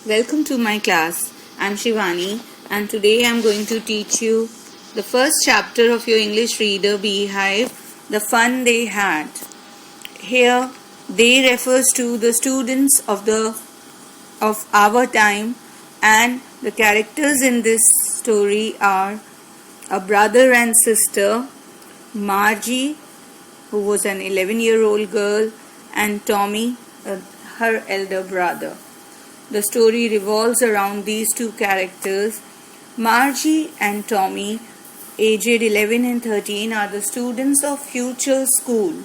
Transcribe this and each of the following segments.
Welcome to my class. I'm Shivani and today I'm going to teach you the first chapter of your English reader Beehive, The Fun They Had. Here they refers to the students of our time, and the characters in this story are a brother and sister, Margie, who was an 11-year-old girl, and Tommy, her elder brother. The story revolves around these two characters. Margie and Tommy, aged 11 and 13, are the students of future school.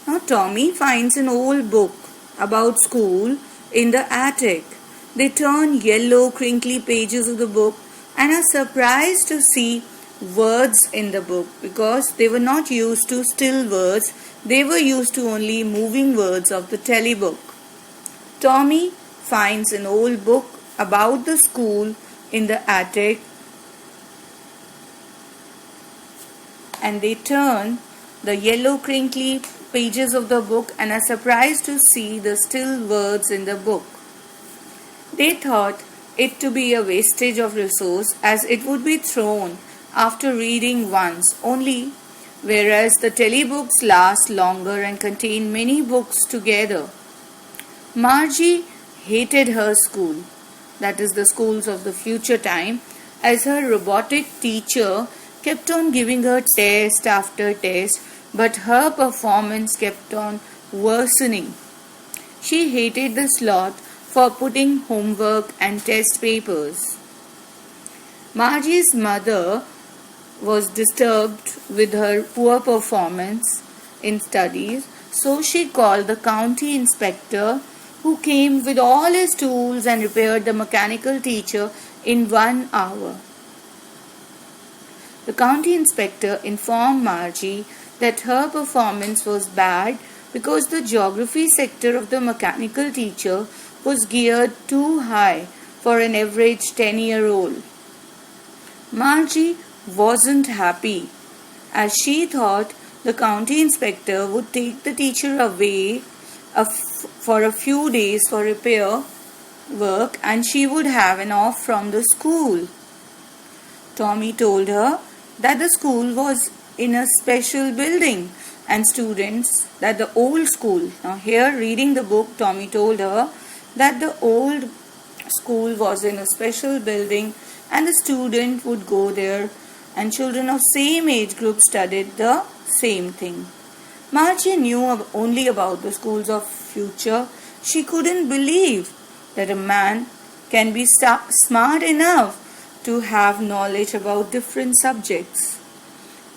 Now, Tommy finds an old book about school in the attic. They turn yellow, crinkly pages of the book and are surprised to see words in the book because they were not used to still words, they were used to only moving words of the telebook. Tommy finds an old book about the school in the attic and they turn the yellow crinkly pages of the book and are surprised to see the still words in the book. They thought it to be a wastage of resource as it would be thrown after reading once only, whereas the telebooks last longer and contain many books together. Margie hated her school, that is the schools of the future time, as her robotic teacher kept on giving her test after test, but her performance kept on worsening. She hated the slot for putting homework and test papers. Margie's mother was disturbed with her poor performance in studies, so she called the county inspector, who came with all his tools and repaired the mechanical teacher in 1 hour. The county inspector informed Margie that her performance was bad because the geography sector of the mechanical teacher was geared too high for an average 10-year-old. Margie wasn't happy as she thought the county inspector would take the teacher away for a few days for repair work and she would have an off from the school. Tommy told her that the school was in a special building and students that the old school. Now here reading the book, Tommy told her that the old school was in a special building and the student would go there and children of same age group studied the same thing. Margie knew only about the schools of future. She couldn't believe that a man can be smart enough to have knowledge about different subjects.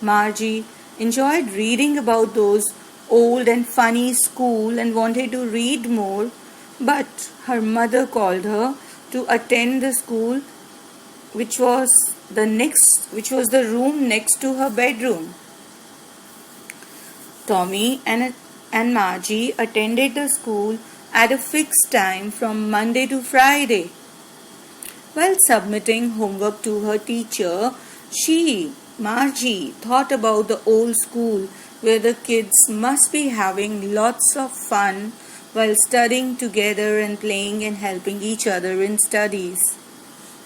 Margie enjoyed reading about those old and funny school and wanted to read more, but her mother called her to attend the school which was the room next to her bedroom. Tommy and Margie attended the school at a fixed time from Monday to Friday. While submitting homework to her teacher, Margie, thought about the old school where the kids must be having lots of fun while studying together and playing and helping each other in studies.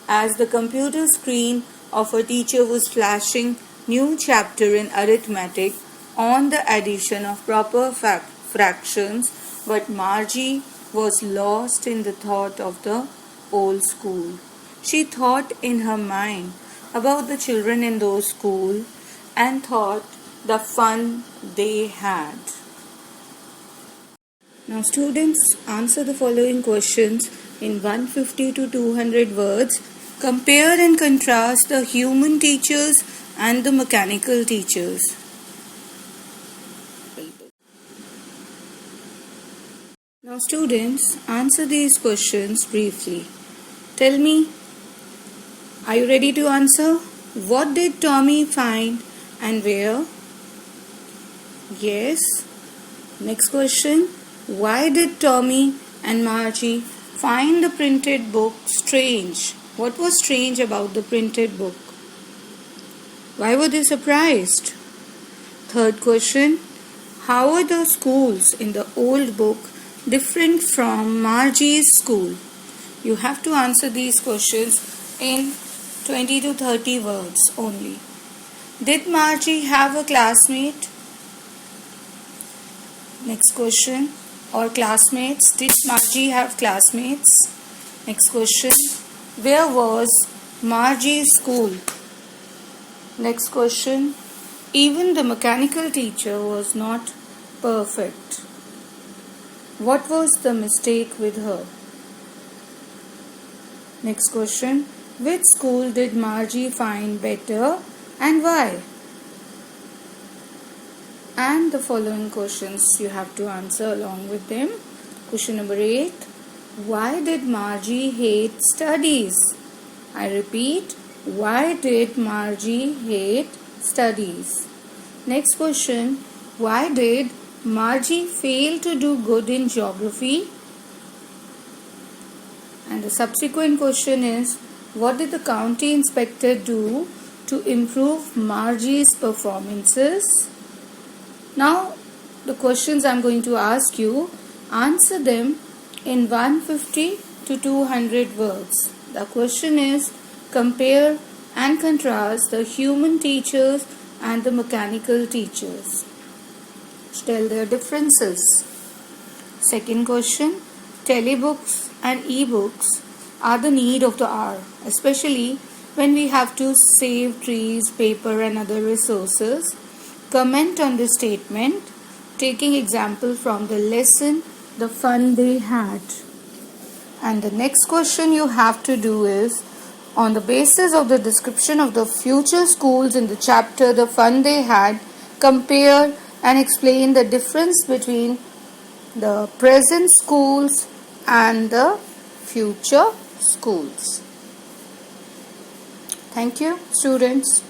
As the computer screen of her teacher was flashing new chapter in arithmetic on the addition of proper fractions, but Margie was lost in the thought of the old school. She thought in her mind about the children in those schools and thought the fun they had. Now students, answer the following questions in 150 to 200 words. Compare and contrast the human teachers and the mechanical teachers. Now students, answer these questions briefly. Tell me, are you ready to answer? What did Tommy find and where? Yes. Next question. Why did Tommy and Margie find the printed book strange? What was strange about the printed book? Why were they surprised? Third question. How are the schools in the old book different from Margie's school? You have to answer these questions in 20 to 30 words only. Did Margie have a classmate? Next question. Or classmates. Did Margie have classmates? Next question. Where was Margie's school? Next question. Even the mechanical teacher was not perfect. What was the mistake with her? Next question. Which school did Margie find better and why? And the following questions you have to answer along with them. Question number 8. Why did Margie hate studies? I repeat, why did Margie hate studies? Next question. Why did Margie fail to do good in geography? And the subsequent question is, what did the county inspector do to improve Margie's performances? Now, the questions I am going to ask you, answer them in 150 to 200 words. The question is, compare and contrast the human teachers and the mechanical teachers. Tell their differences. Second question, telebooks and e-books are the need of the hour, especially when we have to save trees, paper and other resources. Comment on this statement, taking example from the lesson, The Fun They Had. And the next question you have to do is, on the basis of the description of the future schools in the chapter The Fun They Had, compare and explain the difference between the present schools and the future schools. Thank you, students.